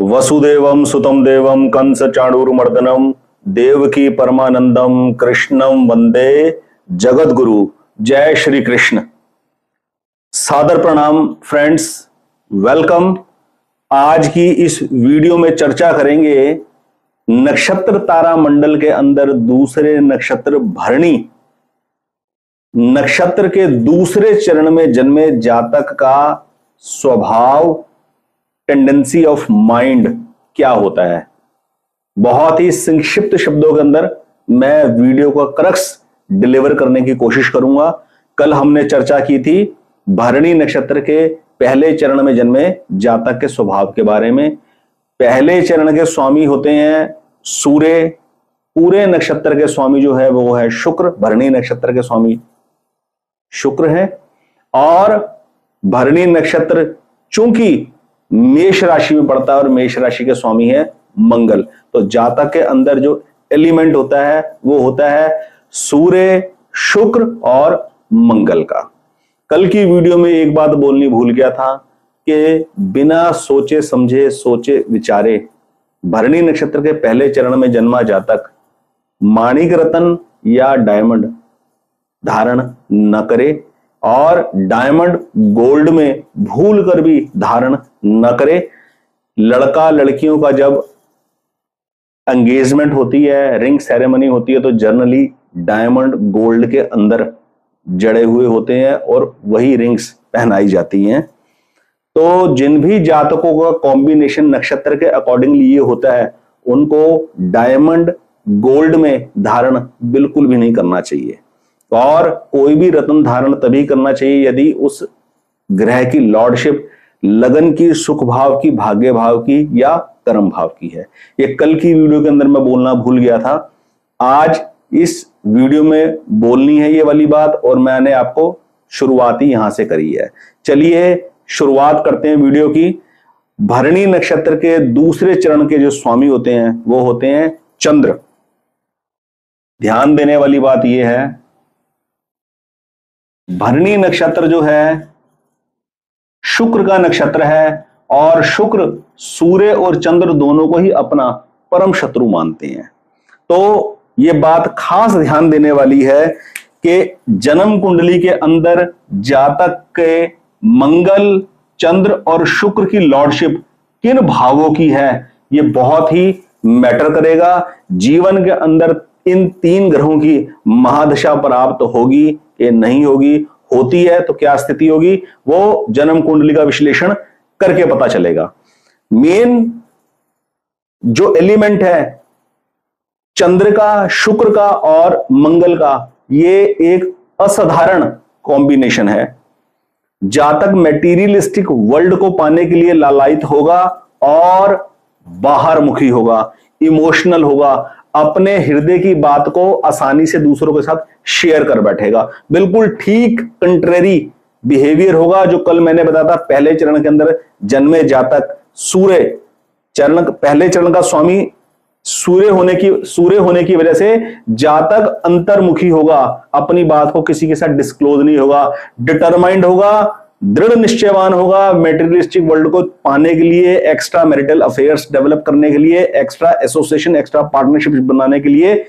वसुदेवम सुतम देवम कंस चाणूरमर्दनम देवकी परमानंदम कृष्णम वंदे जगत गुरु। जय श्री कृष्ण। सादर प्रणाम फ्रेंड्स, वेलकम। आज की इस वीडियो में चर्चा करेंगे नक्षत्र तारा मंडल के अंदर दूसरे नक्षत्र भरणी नक्षत्र के दूसरे चरण में जन्मे जातक का स्वभाव, टेंडेंसी ऑफ माइंड क्या होता है। बहुत ही संक्षिप्त शब्दों के अंदर मैं वीडियो का क्रक्स डिलीवर करने की कोशिश करूंगा। कल हमने चर्चा की थी भरणी नक्षत्र के पहले चरण में जन्मे जातक के स्वभाव के बारे में। पहले चरण के स्वामी होते हैं सूर्य, पूरे नक्षत्र के स्वामी जो है वो है शुक्र। भरणी नक्षत्र के स्वामी शुक्र है और भरणी नक्षत्र चूंकि मेष राशि में पड़ता है और मेष राशि के स्वामी है मंगल, तो जातक के अंदर जो एलिमेंट होता है वो होता है सूर्य, शुक्र और मंगल का। कल की वीडियो में एक बात बोलनी भूल गया था कि बिना सोचे समझे, सोचे विचारे भरणी नक्षत्र के पहले चरण में जन्मा जातक माणिक रत्न या डायमंड धारण न करे और डायमंड गोल्ड में भूल कर भी धारण न करे। लड़का लड़कियों का जब एंगेजमेंट होती है, रिंग सेरेमनी होती है, तो जनरली डायमंड गोल्ड के अंदर जड़े हुए होते हैं और वही रिंग्स पहनाई जाती हैं। तो जिन भी जातकों का कॉम्बिनेशन नक्षत्र के अकॉर्डिंगली ये होता है उनको डायमंड गोल्ड में धारण बिल्कुल भी नहीं करना चाहिए और कोई भी रत्न धारण तभी करना चाहिए यदि उस ग्रह की लॉर्डशिप लगन की, सुख भाव की, भाग्य भाव की या कर्म भाव की है। ये कल की वीडियो के अंदर मैं बोलना भूल गया था। आज इस वीडियो में बोलनी है ये वाली बात और मैंने आपको शुरुआत ही यहां से करी है। चलिए शुरुआत करते हैं वीडियो की। भरणी नक्षत्र के दूसरे चरण के जो स्वामी होते हैं वो होते हैं चंद्र। ध्यान देने वाली बात यह है, भरणी नक्षत्र जो है शुक्र का नक्षत्र है और शुक्र सूर्य और चंद्र दोनों को ही अपना परम शत्रु मानते हैं। तो यह बात खास ध्यान देने वाली है कि जन्म कुंडली के अंदर जातक के मंगल, चंद्र और शुक्र की लॉर्डशिप किन भावों की है ये बहुत ही मैटर करेगा। जीवन के अंदर इन तीन ग्रहों की महादशा प्राप्त होगी कि नहीं होगी, होती है तो क्या स्थिति होगी, वो जन्म कुंडली का विश्लेषण करके पता चलेगा। मेन जो एलिमेंट है चंद्र का, शुक्र का और मंगल का, ये एक असाधारण कॉम्बिनेशन है। जातक मैटीरियलिस्टिक वर्ल्ड को पाने के लिए लालायित होगा और बाहर मुखी होगा, इमोशनल होगा, अपने हृदय की बात को आसानी से दूसरों के साथ शेयर कर बैठेगा। बिल्कुल ठीक कंट्रेरी बिहेवियर होगा जो कल मैंने बताया था। पहले चरण के अंदर जन्मे जातक सूर्य चरण, पहले चरण का स्वामी सूर्य होने की वजह से जातक अंतर्मुखी होगा, अपनी बात को किसी के साथ डिस्क्लोज नहीं होगा, डिटरमाइंड होगा, दृढ़ निश्चयवान होगा। मेटेरियलिस्टिक वर्ल्ड को पाने के लिए, एक्स्ट्रा मैरिटल अफेयर्स डेवलप करने के लिए, एक्स्ट्रा एसोसिएशन, एक्स्ट्रा पार्टनरशिप बनाने के लिए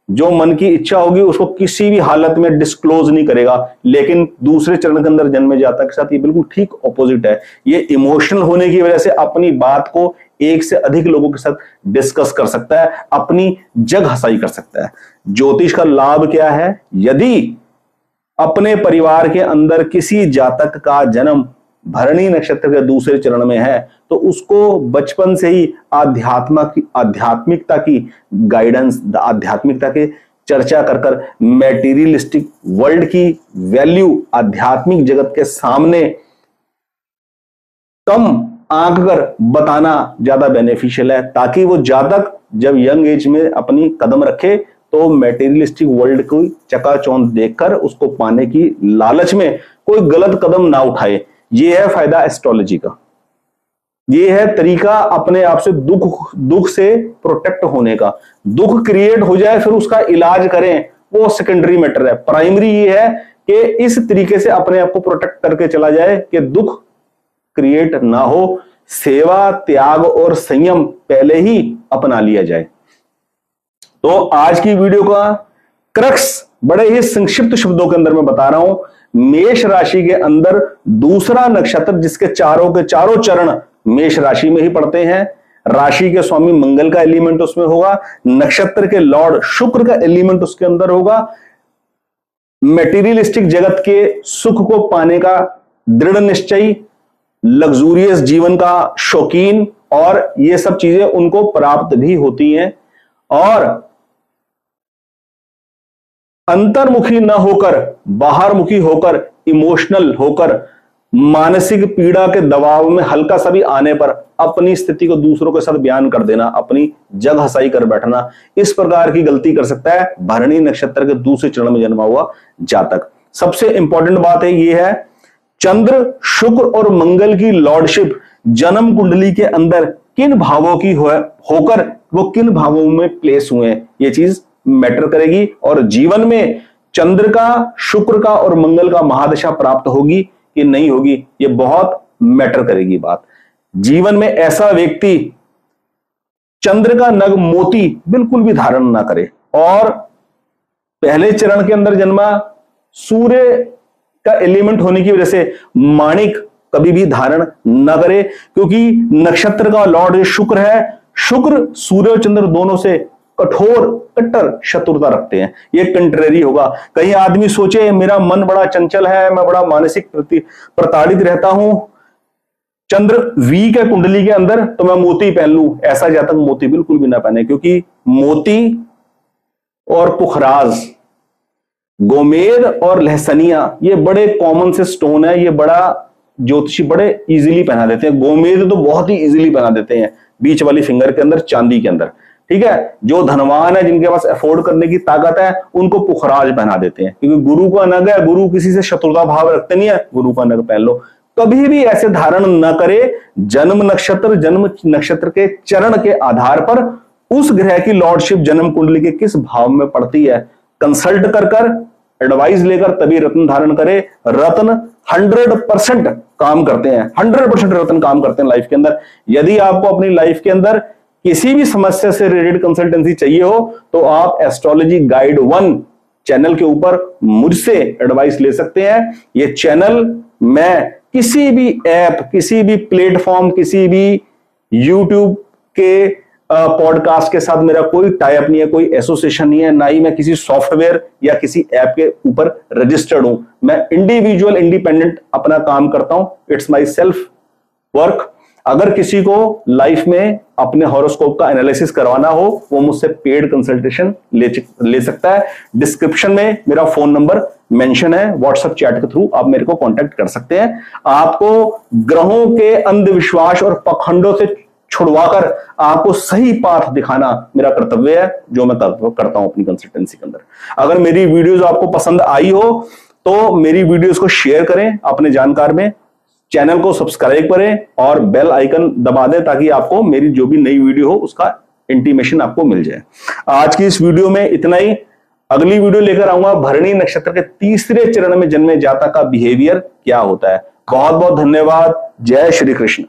जो मन की इच्छा होगी उसको किसी भी हालत में डिस्क्लोज नहीं करेगा। लेकिन दूसरे चरण के अंदर जन्मे जातक के साथ ये बिल्कुल ठीक ऑपोजिट है। ये इमोशनल होने की वजह से अपनी बात को एक से अधिक लोगों के साथ डिस्कस कर सकता है, अपनी जग हसाई कर सकता है। ज्योतिष का लाभ क्या है, यदि अपने परिवार के अंदर किसी जातक का जन्म भरणी नक्षत्र के दूसरे चरण में है तो उसको बचपन से ही आध्यात्मिकता की गाइडेंस, आध्यात्मिकता के चर्चा कर कर मैटीरियलिस्टिक वर्ल्ड की वैल्यू आध्यात्मिक जगत के सामने कम आंक कर बताना ज्यादा बेनिफिशियल है, ताकि वो जातक जब यंग एज में अपनी कदम रखे तो मैटेरियलिस्टिक वर्ल्ड को चकाचौंध देखकर उसको पाने की लालच में कोई गलत कदम ना उठाए। ये है फायदा एस्ट्रोलॉजी का, ये है तरीका अपने आप से दुख से प्रोटेक्ट होने का। दुख क्रिएट हो जाए फिर उसका इलाज करें, वो सेकेंडरी मैटर है। प्राइमरी ये है कि इस तरीके से अपने आप को प्रोटेक्ट करके चला जाए कि दुख क्रिएट ना हो, सेवा, त्याग और संयम पहले ही अपना लिया जाए। तो आज की वीडियो का क्रक्स बड़े ही संक्षिप्त शब्दों के अंदर मैं बता रहा हूं। मेष राशि के अंदर दूसरा नक्षत्र जिसके चारों के चारों चरण मेष राशि में ही पड़ते हैं, राशि के स्वामी मंगल का एलिमेंट उसमें होगा, नक्षत्र के लॉर्ड शुक्र का एलिमेंट उसके अंदर होगा, मेटीरियलिस्टिक जगत के सुख को पाने का दृढ़ निश्चयी, लग्जूरियस जीवन का शौकीन, और ये सब चीजें उनको प्राप्त भी होती हैं, और अंतर्मुखी न होकर बाहरमुखी होकर इमोशनल होकर मानसिक पीड़ा के दबाव में हल्का सा भी आने पर अपनी स्थिति को दूसरों के साथ बयान कर देना, अपनी जग हसाई कर बैठना, इस प्रकार की गलती कर सकता है भरणी नक्षत्र के दूसरे चरण में जन्मा हुआ जातक। सबसे इंपॉर्टेंट बात है ये है, चंद्र, शुक्र और मंगल की लॉर्डशिप जन्म कुंडली के अंदर किन भावों की होकर वो किन भावों में प्लेस हुए हैं, ये चीज मैटर करेगी। और जीवन में चंद्र का, शुक्र का और मंगल का महादशा प्राप्त होगी कि नहीं होगी, ये बहुत मैटर करेगी बात। जीवन में ऐसा व्यक्ति चंद्र का नग मोती बिल्कुल भी धारण ना करे, और पहले चरण के अंदर जन्मा सूर्य का एलिमेंट होने की वजह से माणिक कभी भी धारण न करे, क्योंकि नक्षत्र का लॉर्ड शुक्र है। शुक्र सूर्य और चंद्र दोनों से कठोर कट्टर शत्रुता रखते हैं, ये कंट्रेरी होगा। कहीं आदमी सोचे मेरा मन बड़ा चंचल है, मैं बड़ा मानसिक प्रताड़ित रहता हूं, चंद्र वीक है कुंडली के अंदर तो मैं मोती पहन लूं, ऐसा जातक मोती बिल्कुल भी ना पहने, क्योंकि मोती और पुखराज, गोमेद और लहसनिया ये बड़े कॉमन से स्टोन है, ये बड़ा ज्योतिषी बड़े इजीली पहना देते हैं। गोमेद तो बहुत ही इजीली पहना देते हैं बीच वाली फिंगर के अंदर, चांदी के अंदर, ठीक है। जो धनवान है, जिनके पास अफोर्ड करने की ताकत है, उनको पुखराज पहना देते हैं, क्योंकि गुरु का नग है, गुरु किसी से शत्रुता भाव रखते नहीं है, गुरु का नग पहन लो। कभी भी ऐसे धारण न करे। जन्म नक्षत्र के चरण के आधार पर उस ग्रह की लॉर्डशिप जन्म कुंडली के किस भाव में पड़ती है, कंसल्ट कर एडवाइस लेकर तभी रत्न धारण करे। रत्न 100% काम करते हैं, 100% रत्न काम करते हैं लाइफ के अंदर। यदि आपको अपनी लाइफ के अंदर किसी भी समस्या से रिलेटेड कंसल्टेंसी चाहिए हो तो आप एस्ट्रोलॉजी गाइड 1 चैनल के ऊपर मुझसे एडवाइस ले सकते हैं। ये चैनल मैं किसी भी ऐप, किसी भी प्लेटफॉर्म, किसी भी यूट्यूब के पॉडकास्ट के साथ मेरा कोई टाई अप नहीं है, कोई एसोसिएशन नहीं है, ना ही मैं किसी सॉफ्टवेयर या किसी ऐप के ऊपर रजिस्टर्ड हूं। मैं इंडिविजुअल इंडिपेंडेंट अपना काम करता हूं, इट्स माय सेल्फ वर्क। अगर किसी को लाइफ में अपने हॉरोस्कोप का एनालिसिस करवाना हो वो मुझसे पेड कंसल्टेशन ले सकता है। डिस्क्रिप्शन में मेरा फोन नंबर मेंशन है, व्हाट्सएप चैट के थ्रू आप मेरे को कांटेक्ट कर सकते हैं। आपको ग्रहों के अंधविश्वास और पखंडों से छुड़वाकर आपको सही पाथ दिखाना मेरा कर्तव्य है, जो मैं करता हूं अपनी कंसल्टेंसी के अंदर। अगर मेरी वीडियोस आपको पसंद आई हो तो मेरी वीडियोस को शेयर करें अपने जानकार में, चैनल को सब्सक्राइब करें और बेल आइकन दबा दें ताकि आपको मेरी जो भी नई वीडियो हो उसका इंटीमेशन आपको मिल जाए। आज की इस वीडियो में इतना ही। अगली वीडियो लेकर आऊंगा भरणी नक्षत्र के तीसरे चरण में जन्मे जातक का बिहेवियर क्या होता है। बहुत बहुत धन्यवाद। जय श्री कृष्ण।